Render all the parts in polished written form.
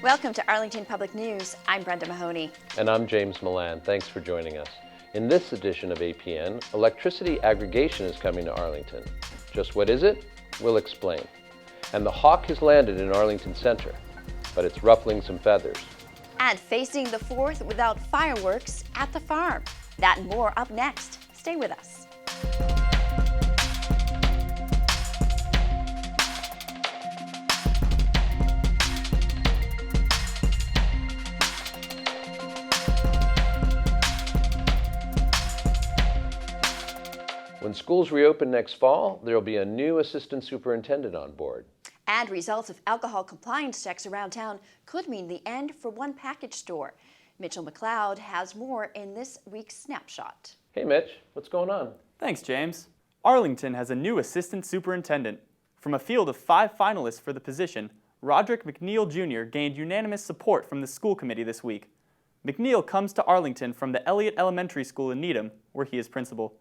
Welcome to Arlington Public News. I'm Brenda Mahoney. And I'm James Milan. Thanks for joining us. In this edition of APN, electricity aggregation is coming to Arlington. Just what is it? We'll explain. And the hawk has landed in Arlington Center, but it's ruffling some feathers. And facing the 4th without fireworks at the farm. That and more up next. Stay with us. When schools reopen next fall, there will be a new assistant superintendent on board. And results of alcohol compliance checks around town could mean the end for one package store. Mitchell McLeod has more in this week's Snapshot. Hey Mitch, what's going on? Thanks, James. Arlington has a new assistant superintendent. From a field of 5 finalists for the position, Roderick McNeil Jr. gained unanimous support from the school committee this week. McNeil comes to Arlington from the Elliott Elementary School in Needham, where he is principal.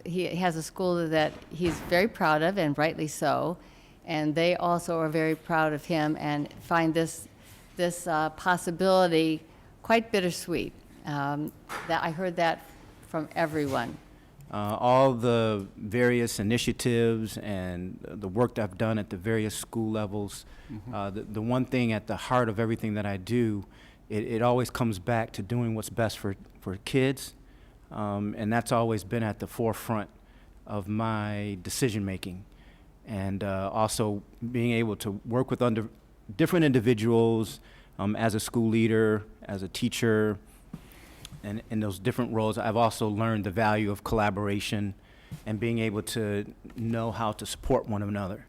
He has a school that he's very proud of, and rightly so. And they also are very proud of him and find this possibility quite bittersweet. That I heard that from everyone. All the various initiatives and the work that I've done at the various school levels, the one thing at the heart of everything that I do, it always comes back to doing what's best for kids. And that's always been at the forefront of my decision making. And also being able to work with different individuals as a school leader, as a teacher, and in those different roles. I've also learned the value of collaboration and being able to know how to support one another.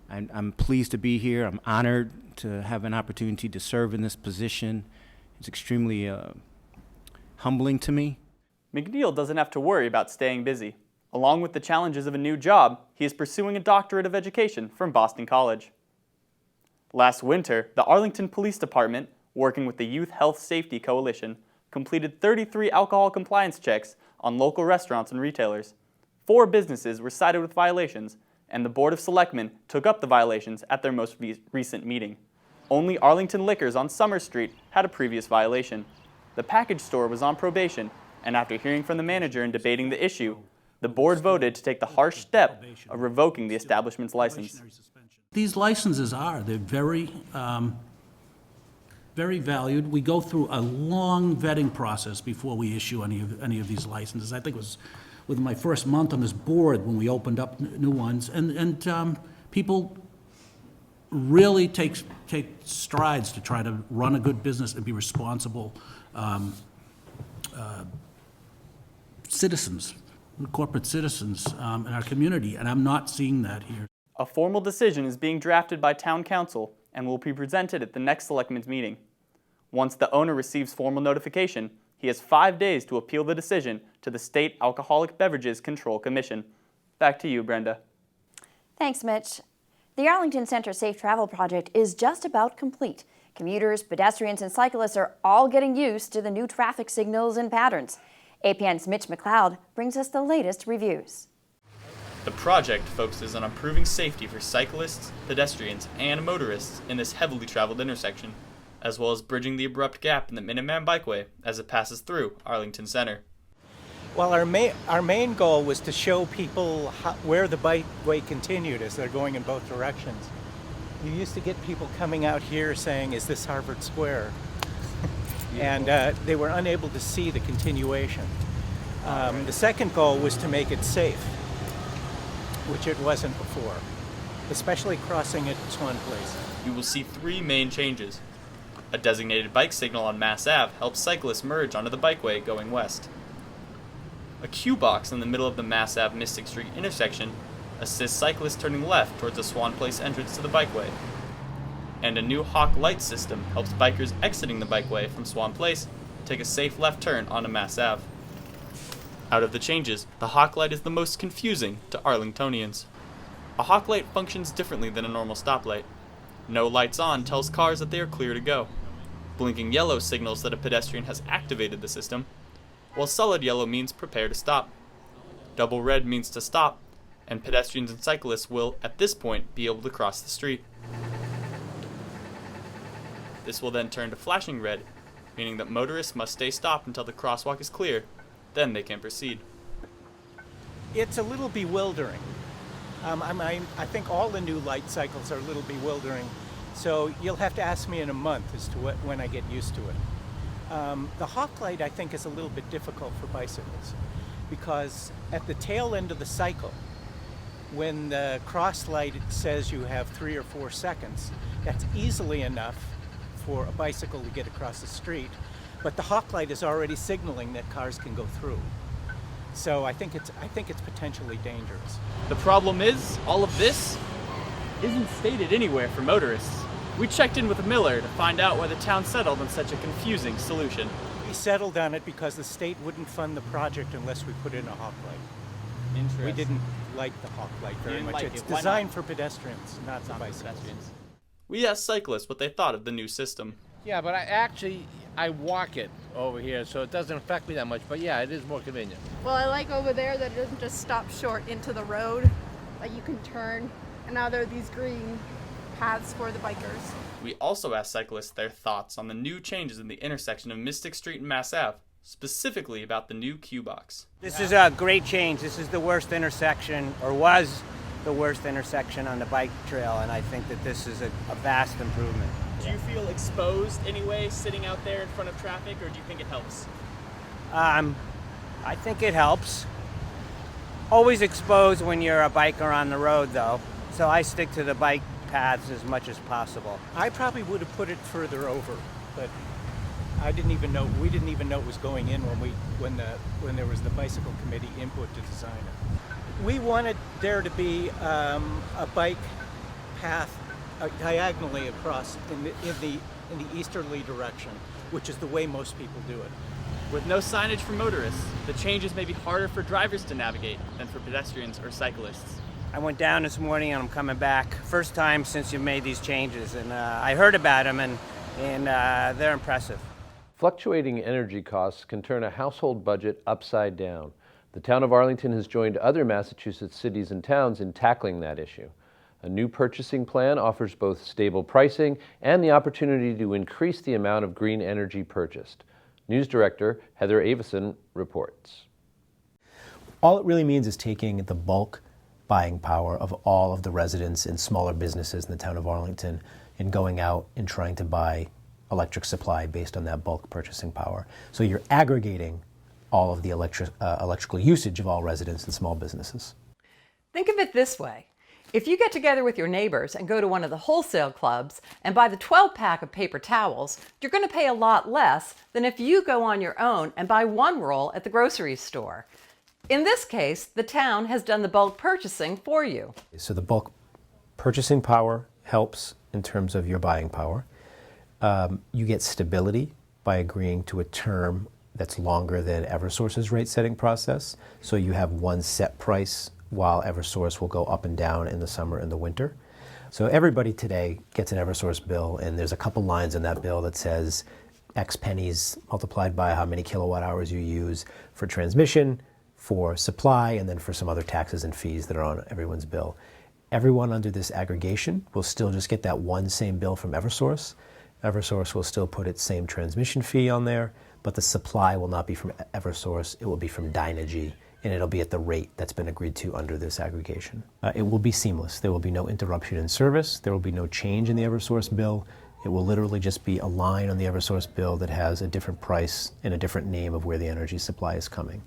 I'm pleased to be here. I'm honored to have an opportunity to serve in this position. It's extremely humbling to me. McNeil doesn't have to worry about staying busy. Along with the challenges of a new job, he is pursuing a doctorate of education from Boston College. Last winter, the Arlington Police Department, working with the Youth Health Safety Coalition, completed 33 alcohol compliance checks on local restaurants and retailers. 4 businesses were cited with violations, and the Board of Selectmen took up the violations at their most recent meeting. Only Arlington Liquors on Summer Street had a previous violation. The package store was on probation, and after hearing from the manager and debating the issue, the board voted to take the harsh step of revoking the establishment's license. These licenses they're very, very valued. We go through a long vetting process before we issue any of these licenses. I think it was within my first month on this board when we opened up new ones, and people really take strides to try to run a good business and be responsible citizens, corporate citizens in our community, and I'm not seeing that here. A formal decision is being drafted by Town Council and will be presented at the next Selectmen's meeting. Once the owner receives formal notification, he has 5 days to appeal the decision to the State Alcoholic Beverages Control Commission. Back to you, Brenda. Thanks, Mitch. The Arlington Center Safe Travel Project is just about complete. Commuters, pedestrians, and cyclists are all getting used to the new traffic signals and patterns. APN's Mitch McLeod brings us the latest reviews. The project focuses on improving safety for cyclists, pedestrians, and motorists in this heavily traveled intersection, as well as bridging the abrupt gap in the Minuteman Bikeway as it passes through Arlington Center. Well, our main goal was to show people where the bikeway continued as they're going in both directions. You used to get people coming out here saying, "Is this Harvard Square?" And they were unable to see the continuation. The second goal was to make it safe, which it wasn't before, especially crossing at Swan Place. You will see 3 main changes. A designated bike signal on Mass Ave helps cyclists merge onto the bikeway going west. A queue box in the middle of the Mass Ave Mystic Street intersection assists cyclists turning left towards the Swan Place entrance to the bikeway. And a new Hawk light system helps bikers exiting the bikeway from Swan Place take a safe left turn onto Mass Ave. Out of the changes, the Hawk light is the most confusing to Arlingtonians. A Hawk light functions differently than a normal stoplight. No lights on tells cars that they are clear to go. Blinking yellow signals that a pedestrian has activated the system, while solid yellow means prepare to stop. Double red means to stop, and pedestrians and cyclists will, at this point, be able to cross the street. This will then turn to flashing red, meaning that motorists must stay stopped until the crosswalk is clear. Then they can proceed. It's a little bewildering. I think all the new light cycles are a little bewildering, so you'll have to ask me in a month as to when I get used to it. The hawk light, I think, is a little bit difficult for bicycles because at the tail end of the cycle, when the cross light says you have 3 or 4 seconds, that's easily enough for a bicycle to get across the street, but the hawk light is already signaling that cars can go through. So I think it's potentially dangerous. The problem is, all of this isn't stated anywhere for motorists. We checked in with Miller to find out why the town settled on such a confusing solution. We settled on it because the state wouldn't fund the project unless we put in a hawk light. Interesting. We didn't like the hawk light very didn't much. like It's it. Why designed not? for pedestrians, not for bicycles. We asked cyclists what they thought of the new system. Yeah, but I walk it over here, so it doesn't affect me that much. But yeah, it is more convenient. Well, I like over there that it doesn't just stop short into the road, that you can turn, and now there are these green paths for the bikers. We also asked cyclists their thoughts on the new changes in the intersection of Mystic Street and Mass Ave, specifically about the new Q-Box. This is a great change. This is the worst intersection, or was the worst intersection on the bike trail, and I think that this is a vast improvement. Do you feel exposed anyway, sitting out there in front of traffic, or do you think it helps? I think it helps. Always exposed when you're a biker on the road, though, so I stick to the bike paths as much as possible. I probably would have put it further over, but we didn't even know it was going in when there was the bicycle committee input to design it. We wanted there to be a bike path diagonally across in the easterly direction, which is the way most people do it. With no signage for motorists, the changes may be harder for drivers to navigate than for pedestrians or cyclists. I went down this morning and I'm coming back. First time since you made these changes, and I heard about them, and they're impressive. Fluctuating energy costs can turn a household budget upside down. The town of Arlington has joined other Massachusetts cities and towns in tackling that issue. A new purchasing plan offers both stable pricing and the opportunity to increase the amount of green energy purchased. News Director Heather Avison reports. All it really means is taking the bulk buying power of all of the residents and smaller businesses in the town of Arlington and going out and trying to buy electric supply based on that bulk purchasing power. So you're aggregating all of the electrical usage of all residents and small businesses. Think of it this way. If you get together with your neighbors and go to one of the wholesale clubs and buy the 12-pack of paper towels, you're going to pay a lot less than if you go on your own and buy one roll at the grocery store. In this case, the town has done the bulk purchasing for you. So the bulk purchasing power helps in terms of your buying power. You get stability by agreeing to a term that's longer than Eversource's rate setting process. So you have one set price while Eversource will go up and down in the summer and the winter. So everybody today gets an Eversource bill, and there's a couple lines in that bill that says X pennies multiplied by how many kilowatt hours you use for transmission, for supply, and then for some other taxes and fees that are on everyone's bill. Everyone under this aggregation will still just get that one same bill from Eversource. Eversource will still put its same transmission fee on there, but the supply will not be from Eversource, it will be from Dynegy, and it'll be at the rate that's been agreed to under this aggregation. It will be seamless. There will be no interruption in service. There will be no change in the Eversource bill. It will literally just be a line on the Eversource bill that has a different price and a different name of where the energy supply is coming.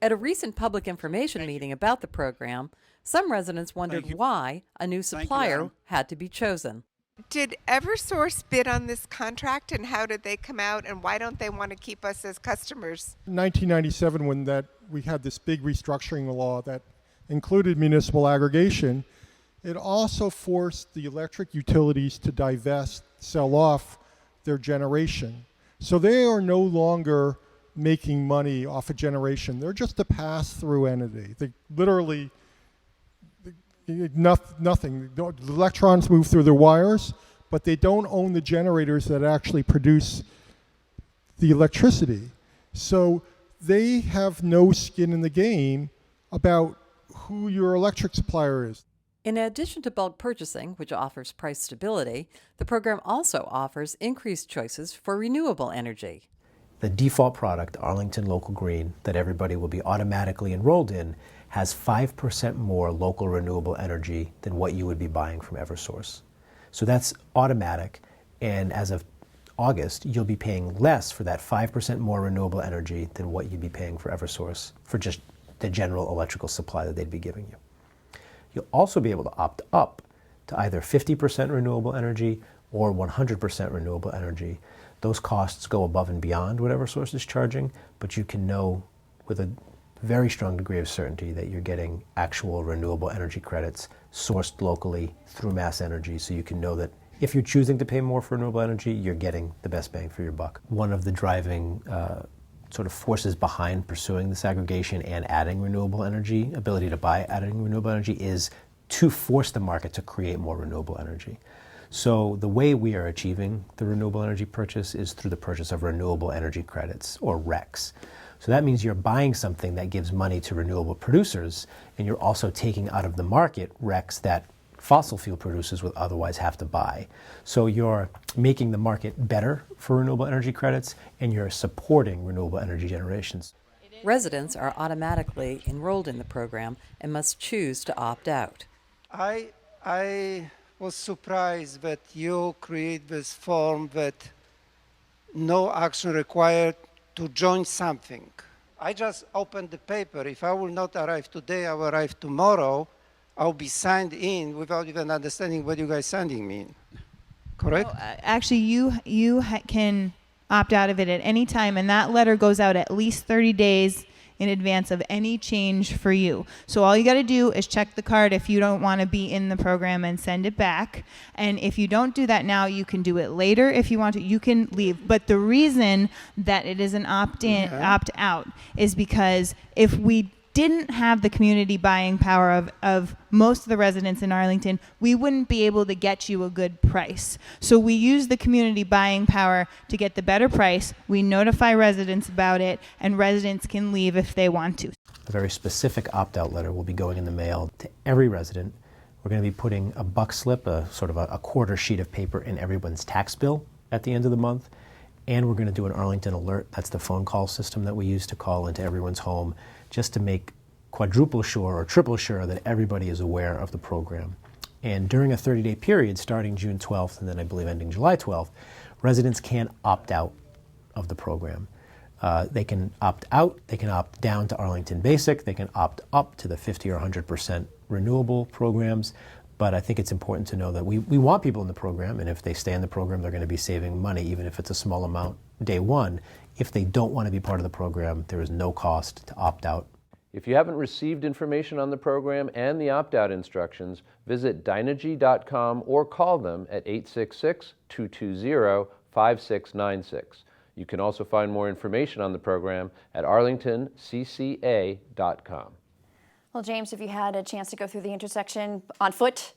At a recent public information meeting about the program, some residents wondered why a new supplier had to be chosen. Did Eversource bid on this contract, and how did they come out, and why don't they want to keep us as customers? In 1997, when we had this big restructuring law that included municipal aggregation, it also forced the electric utilities to sell off their generation. So they are no longer making money off of generation. They're just a pass-through entity. They literally, nothing. The electrons move through their wires, but they don't own the generators that actually produce the electricity. So they have no skin in the game about who your electric supplier is. In addition to bulk purchasing, which offers price stability, the program also offers increased choices for renewable energy. The default product, Arlington Local Green, that everybody will be automatically enrolled in, has 5% more local renewable energy than what you would be buying from Eversource. So that's automatic, and as of August, you'll be paying less for that 5% more renewable energy than what you'd be paying for Eversource for just the general electrical supply that they'd be giving you. You'll also be able to opt up to either 50% renewable energy or 100% renewable energy. Those costs go above and beyond what Eversource is charging, but you can know with a very strong degree of certainty that you're getting actual renewable energy credits sourced locally through Mass Energy, so you can know that if you're choosing to pay more for renewable energy, you're getting the best bang for your buck. One of the driving sort of forces behind pursuing this aggregation and adding renewable energy, ability to buy adding renewable energy, is to force the market to create more renewable energy. So the way we are achieving the renewable energy purchase is through the purchase of renewable energy credits, or RECs. So that means you're buying something that gives money to renewable producers, and you're also taking out of the market RECs that fossil fuel producers would otherwise have to buy. So you're making the market better for renewable energy credits, and you're supporting renewable energy generations. Residents are automatically enrolled in the program and must choose to opt out. I was surprised that you create this form that no action required to join something. I just opened the paper. If I will not arrive today, I will arrive tomorrow. I'll be signed in without even understanding what you guys sending me in. Correct? No, actually, you can opt out of it at any time, and that letter goes out at least 30 days in advance of any change for you. So all you got to do is check the card if you don't want to be in the program and send it back. And if you don't do that now, you can do it later if you want to. You can leave. But the reason that it is an opt-in, opt-out is because if we didn't have the community buying power of most of the residents in Arlington, we wouldn't be able to get you a good price. So we use the community buying power to get the better price. We notify residents about it, and residents can leave if they want to. A very specific opt-out letter will be going in the mail to every resident. We're going to be putting a buck slip, a sort of a quarter sheet of paper, in everyone's tax bill at the end of the month. And we're going to do an Arlington alert. That's the phone call system that we use to call into everyone's home, just to make quadruple sure or triple sure that everybody is aware of the program. And during a 30-day period, starting June 12th and then I believe ending July 12th, residents can opt out of the program. They can opt out, they can opt down to Arlington Basic, they can opt up to the 50 or 100% renewable programs. But I think it's important to know that we want people in the program, and if they stay in the program, they're going to be saving money, even if it's a small amount day one. If they don't want to be part of the program, there is no cost to opt out. If you haven't received information on the program and the opt-out instructions, visit Dynegy.com or call them at 866-220-5696. You can also find more information on the program at arlingtoncca.com. Well, James, have you had a chance to go through the intersection on foot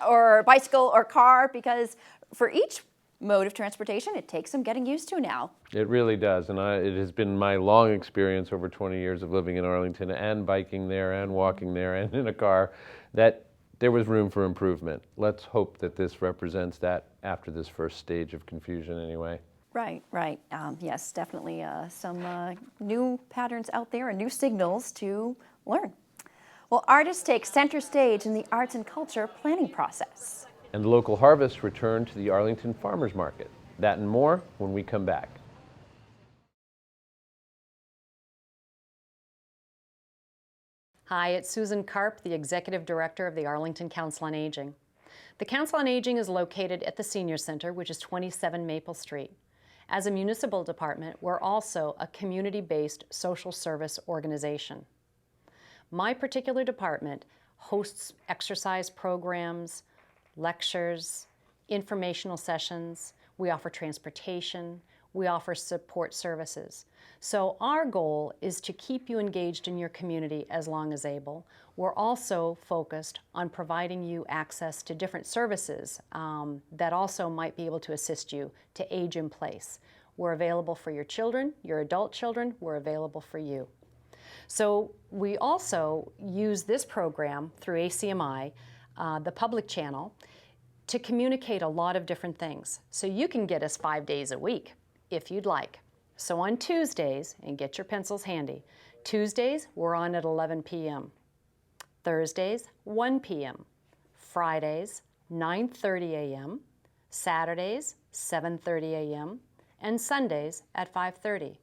or bicycle or car? Because for each mode of transportation, it takes some getting used to now. It really does, and it has been my long experience over 20 years of living in Arlington and biking there and walking there and in a car that there was room for improvement. Let's hope that this represents that after this first stage of confusion anyway. Right. Yes, definitely some new patterns out there and new signals to learn. Well, artists take center stage in the arts and culture planning process. And the local harvests return to the Arlington Farmers Market. That and more when we come back. Hi, it's Susan Karp, the Executive Director of the Arlington Council on Aging. The Council on Aging is located at the Senior Center, which is 27 Maple Street. As a municipal department, we're also a community-based social service organization. My particular department hosts exercise programs, lectures, informational sessions. We offer transportation. We offer support services. So our goal is to keep you engaged in your community as long as able. We're also focused on providing you access to different services that also might be able to assist you to age in place. We're available for your children, your adult children. We're available for you. So we also use this program through ACMi the public channel, to communicate a lot of different things. So you can get us 5 days a week if you'd like. So on Tuesdays, and get your pencils handy, Tuesdays we're on at 11 p.m. Thursdays, 1 p.m. Fridays, 9:30 a.m. Saturdays, 7:30 a.m. and Sundays at 5:30.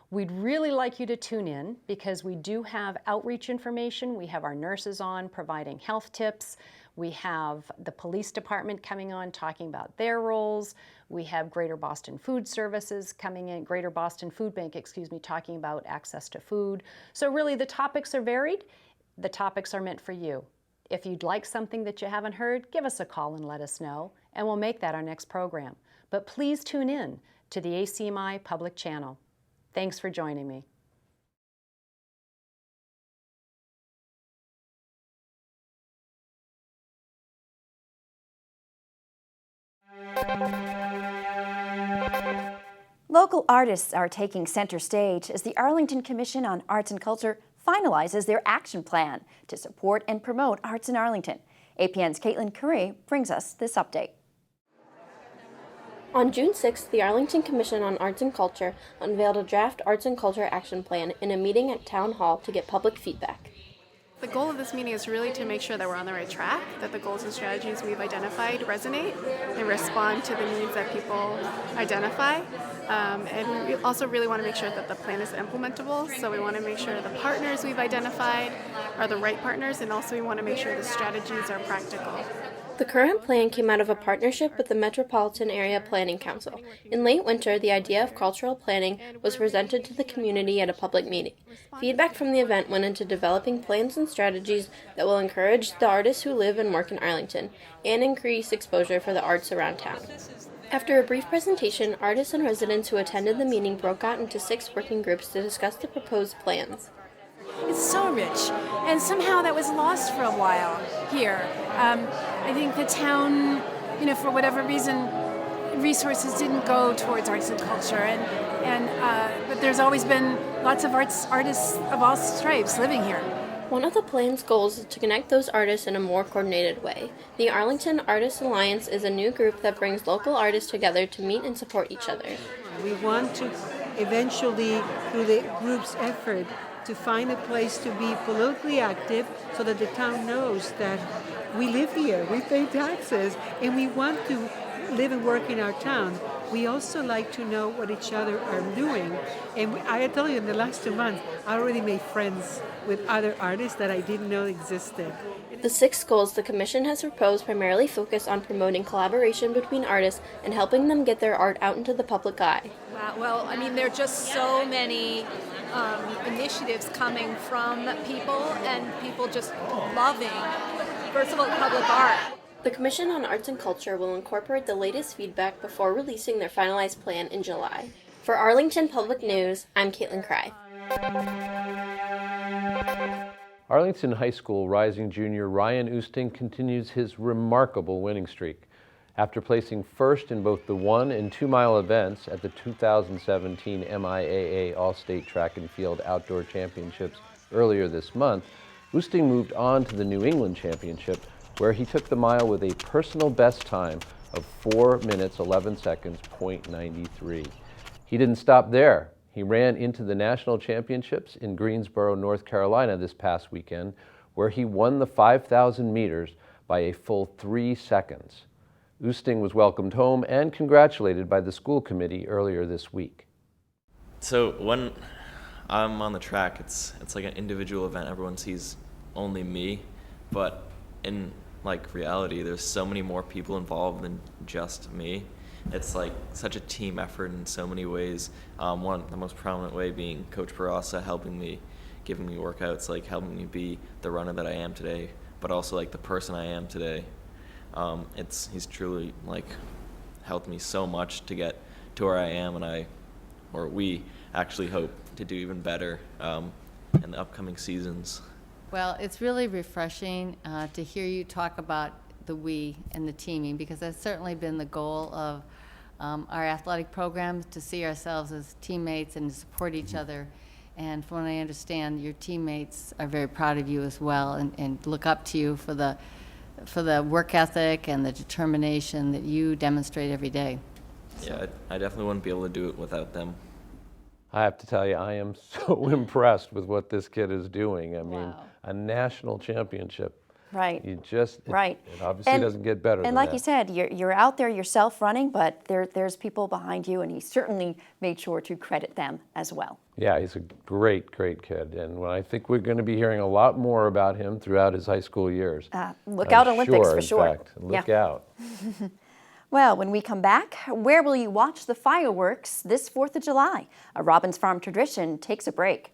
We'd really like you to tune in because we do have outreach information. We have our nurses on providing health tips. We have the police department coming on talking about their roles. We have Greater Boston Food Services coming in, Greater Boston Food Bank, talking about access to food. So really the topics are varied. The topics are meant for you. If you'd like something that you haven't heard, give us a call and let us know, and we'll make that our next program. But please tune in to the ACMi public channel. Thanks for joining me. Local artists are taking center stage as the Arlington Commission on Arts and Culture finalizes their action plan to support and promote arts in Arlington. APN's Caitlin Curry brings us this update. On June 6th, the Arlington Commission on Arts and Culture unveiled a draft Arts and Culture action plan in a meeting at Town Hall to get public feedback. The goal of this meeting is really to make sure that we're on the right track, that the goals and strategies we've identified resonate and respond to the needs that people identify. And we also really want to make sure that the plan is implementable, so we want to make sure the partners we've identified are the right partners, and also we want to make sure the strategies are practical. The current plan came out of a partnership with the Metropolitan Area Planning Council. In late winter, the idea of cultural planning was presented to the community at a public meeting. Feedback from the event went into developing plans and strategies that will encourage the artists who live and work in Arlington and increase exposure for the arts around town. After a brief presentation, artists and residents who attended the meeting broke out into 6 working groups to discuss the proposed plans. It's so rich, and somehow that was lost for a while here. I think the town, for whatever reason, resources didn't go towards arts and culture, but there's always been lots of artists of all stripes living here. One of the plan's goals is to connect those artists in a more coordinated way. The Arlington Artists Alliance is a new group that brings local artists together to meet and support each other. We want to eventually, through the group's effort, to find a place to be politically active so that the town knows that we live here, we pay taxes, and we want to live and work in our town. We also like to know what each other are doing. And I tell you, in the last 2 months, I already made friends with other artists that I didn't know existed. The 6 goals the Commission has proposed primarily focus on promoting collaboration between artists and helping them get their art out into the public eye. Wow, well, there are just so many initiatives coming from people and people just loving, first of all, public art. The Commission on Arts and Culture will incorporate the latest feedback before releasing their finalized plan in July. For Arlington Public News, I'm Caitlin Cry. Arlington High School rising junior Ryan Oosting continues his remarkable winning streak. After placing first in both the 1 and 2 mile events at the 2017 MIAA All-State Track and Field Outdoor Championships earlier this month, Oosting moved on to the New England Championship, where he took the mile with a personal best time of 4 minutes 11 seconds, .93. He didn't stop there. He ran into the national championships in Greensboro, North Carolina this past weekend, where he won the 5,000 meters by a full 3 seconds. Oosting was welcomed home and congratulated by the school committee earlier this week. So when I'm on the track, it's like an individual event. Everyone sees only me, but in reality, there's so many more people involved than just me. It's like such a team effort in so many ways. The most prominent way being Coach Barasa helping me, giving me workouts, helping me be the runner that I am today, but also the person I am today. He's truly helped me so much to get to where I am, and we actually hope to do even better in the upcoming seasons. Well, it's really refreshing to hear you talk about the we and the teaming, because that's certainly been the goal of our athletic programs, to see ourselves as teammates and to support each other. And from what I understand, your teammates are very proud of you as well, and look up to you for the the work ethic and the determination that you demonstrate every day. Yeah, I definitely wouldn't be able to do it without them. I have to tell you, I am so impressed with what this kid is doing. I mean, Wow. a national championship. Right. You just, Right. It obviously doesn't get better than And like that. you said, you're out there yourself running, but there's people behind you, and he certainly made sure to credit them as well. Yeah, he's a great, great kid. And I think we're going to be hearing a lot more about him throughout his high school years. Look out, Olympics for sure. In fact, look out. Well, when we come back, where will you watch the fireworks this 4th of July? A Robbins Farm tradition takes a break.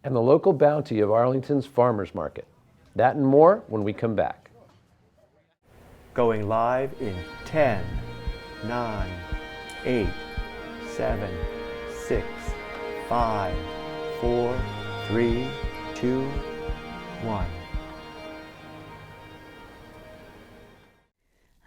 And the local bounty of Arlington's Farmers Market. That and more when we come back. Going live in 10, 9, 8, 7, 6, 5, 4, 3, 2, 1.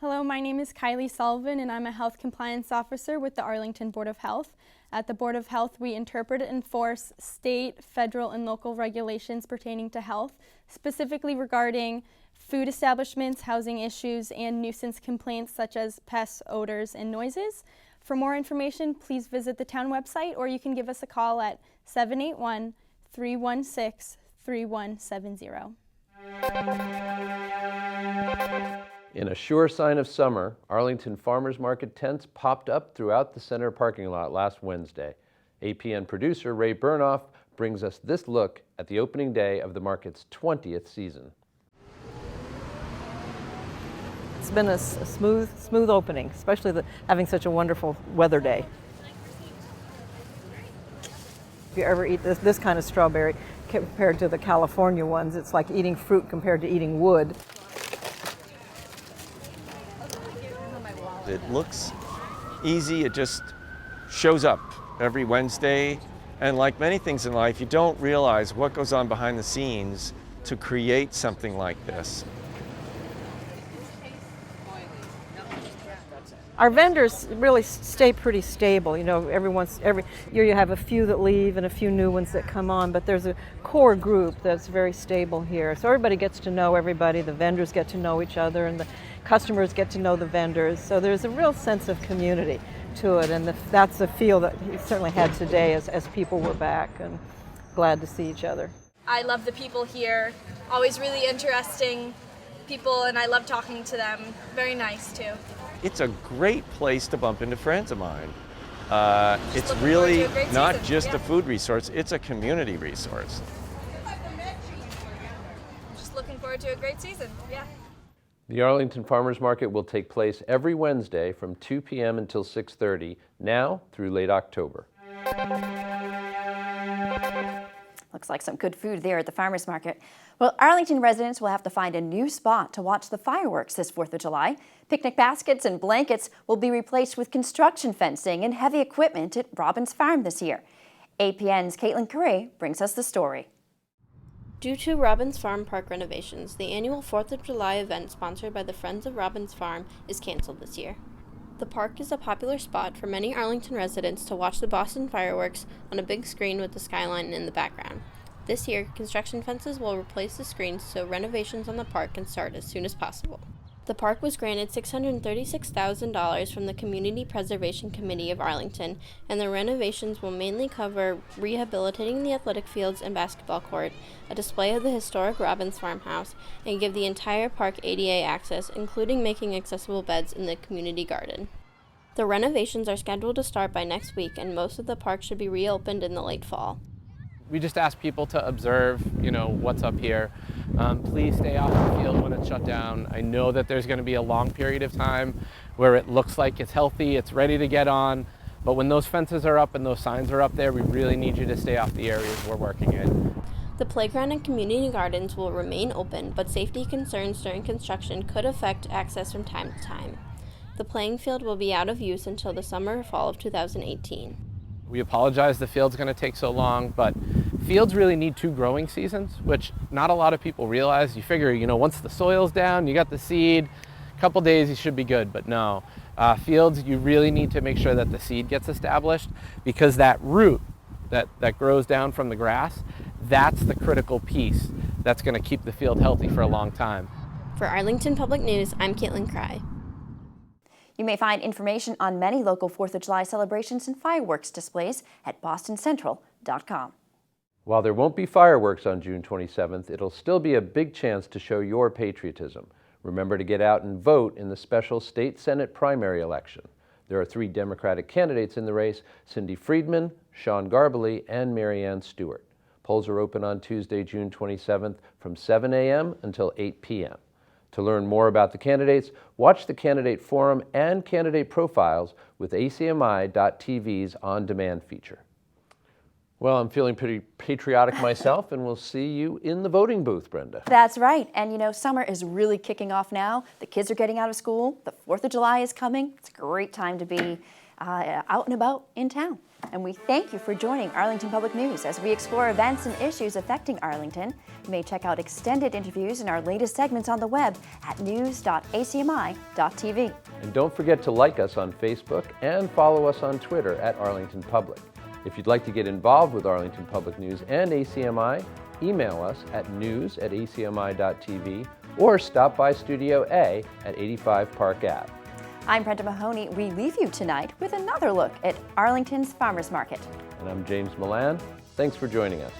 Hello, my name is Kylie Sullivan, and I'm a Health Compliance Officer with the Arlington Board of Health. At the Board of Health, we interpret and enforce state, federal, and local regulations pertaining to health, specifically regarding food establishments, housing issues, and nuisance complaints such as pests, odors, and noises. For more information, please visit the town website, or you can give us a call at 781-316-3170. In a sure sign of summer, Arlington Farmers Market tents popped up throughout the center parking lot last Wednesday. APN producer Rayburn Off brings us this look at the opening day of the market's 20th season. It's been a smooth opening, especially having such a wonderful weather day. If you ever eat this kind of strawberry compared to the California ones, it's like eating fruit compared to eating wood. It looks easy, it just shows up every Wednesday. And like many things in life, you don't realize what goes on behind the scenes to create something like this. Our vendors really stay pretty stable. You know, every year you have a few that leave and a few new ones that come on, but there's a core group that's very stable here. So everybody gets to know everybody, the vendors get to know each other, and the customers get to know the vendors. So there's a real sense of community to it, and that's the feel that we certainly had today as people were back and glad to see each other. I love the people here, always really interesting people, and I love talking to them. Very nice too. It's a great place to bump into friends of mine. It's really not just a food resource, it's a community resource. Just looking forward to a great season, yeah. The Arlington Farmers Market will take place every Wednesday from 2 p.m. until 6:30, now through late October. Looks like some good food there at the farmers market. Well, Arlington residents will have to find a new spot to watch the fireworks this 4th of July. Picnic baskets and blankets will be replaced with construction fencing and heavy equipment at Robbins Farm this year. APN's Caitlin Correa brings us the story. Due to Robbins Farm Park renovations, the annual 4th of July event sponsored by the Friends of Robbins Farm is canceled this year. The park is a popular spot for many Arlington residents to watch the Boston fireworks on a big screen with the skyline in the background. This year, construction fences will replace the screens so renovations on the park can start as soon as possible. The park was granted $636,000 from the Community Preservation Committee of Arlington, and the renovations will mainly cover rehabilitating the athletic fields and basketball court, a display of the historic Robbins farmhouse, and give the entire park ADA access, including making accessible beds in the community garden. The renovations are scheduled to start by next week, and most of the park should be reopened in the late fall. We just ask people to observe, what's up here. Please stay off the field when it's shut down. I know that there's going to be a long period of time where it looks like it's healthy, it's ready to get on, but when those fences are up and those signs are up there, we really need you to stay off the areas we're working in. The playground and community gardens will remain open, but safety concerns during construction could affect access from time to time. The playing field will be out of use until the summer or fall of 2018. We apologize the field's going to take so long, but fields really need 2 growing seasons, which not a lot of people realize. You figure, once the soil's down, you got the seed, a couple days you should be good, but no. Fields, you really need to make sure that the seed gets established, because that root that grows down from the grass, that's the critical piece that's going to keep the field healthy for a long time. For Arlington Public News, I'm Caitlin Cry. You may find information on many local 4th of July celebrations and fireworks displays at bostoncentral.com. While there won't be fireworks on June 27th, it'll still be a big chance to show your patriotism. Remember to get out and vote in the special state Senate primary election. There are 3 Democratic candidates in the race: Cindy Friedman, Sean Garbely, and Marianne Stewart. Polls are open on Tuesday, June 27th from 7 a.m. until 8 p.m. To learn more about the candidates, watch the candidate forum and candidate profiles with ACMi.tv's on-demand feature. Well, I'm feeling pretty patriotic myself, and we'll see you in the voting booth, Brenda. That's right. And you know, summer is really kicking off now. The kids are getting out of school. The 4th of July is coming. It's a great time to be out and about in town. And we thank you for joining Arlington Public News as we explore events and issues affecting Arlington. You may check out extended interviews and our latest segments on the web at news.acmi.tv. And don't forget to like us on Facebook and follow us on Twitter at Arlington Public. If you'd like to get involved with Arlington Public News and ACMi, email us at news@acmi.tv or stop by Studio A at 85 Park Ave. I'm Brenda Mahoney. We leave you tonight with another look at Arlington's Farmers Market. And I'm James Milan. Thanks for joining us.